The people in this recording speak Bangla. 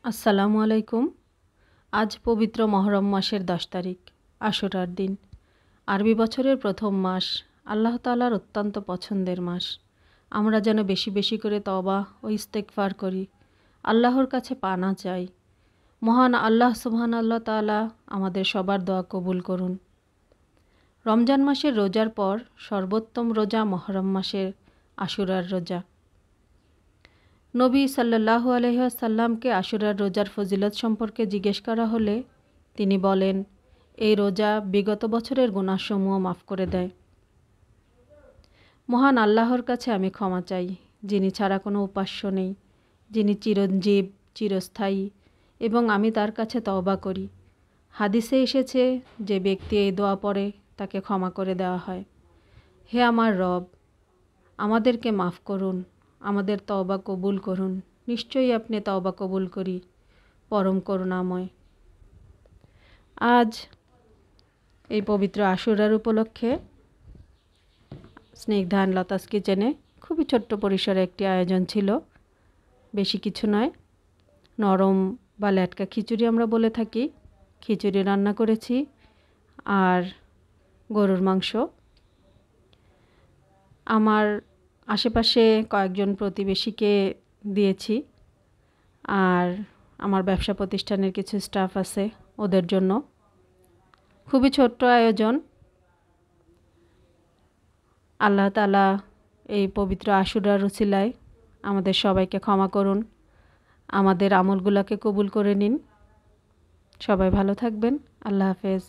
আসসালামু আলাইকুম। আজ পবিত্র মহরম মাসের 10 তারিখ, আশুরার দিন। আরবি বছরের প্রথম মাস, আল্লাহ তাআলার অত্যন্ত পছন্দের মাস। আমরা যেন বেশি বেশি করে তওবা ও ইস্তেগফার করি, আল্লাহর কাছে পানা চাই। মহান আল্লাহ সুবহানাল্লাহ তাআলা আমাদের সবার দোয়া কবুল করুন। রমজান মাসের রোজার পর সর্বোত্তম রোজা মহরম মাসের আশুরার রোজা। নবী সাল্লাল্লাহু আলাইহি ওয়াসাল্লামকে আশুরার রোজার ফজিলত সম্পর্কে জিজ্ঞেস করা হলে তিনি বলেন, এই রোজা বিগত বছরের গুনাহসমূহ মাফ করে দেয়। মহান আল্লাহর কাছে আমি ক্ষমা চাই, যিনি ছাড়া কোনো উপাস্য নেই, যিনি চিরঞ্জীব, চিরস্থায়ী, এবং আমি তার কাছে তওবা করি। হাদিসে এসেছে, যে ব্যক্তি এই দোয়া পড়ে তাকে ক্ষমা করে দেওয়া হয়। হে আমার রব, আমাদেরকে মাফ করুন, আমাদের তওবা কবুল করুন। নিশ্চয়ই আপনি তওবা কবুল করি, পরম করুণাময়। আজ এই পবিত্র আশুরার উপলক্ষে স্নিগ্ধা লতাস কিচেনে খুবই ছোট্ট পরিসরে একটি আয়োজন ছিল। বেশি কিছু নয়, নরম বা ল্যাটকা খিচুড়ি আমরা বলে থাকি। খিচুড়ি রান্না করেছি আর গরুর মাংস। আমার আশেপাশে কয়েকজন প্রতিবেশীকে দিয়েছি, আর আমার ব্যবসা প্রতিষ্ঠানের কিছু স্টাফ আছে, ওদের জন্য। খুবই ছোট্ট আয়োজন। আল্লাহ তাআলা এই পবিত্র আশুরার উসিলায় আমাদের সবাইকে ক্ষমা করুন, আমাদের আমলগুলোকে কবুল করে নিন। সবাই ভালো থাকবেন। আল্লাহ হাফেজ।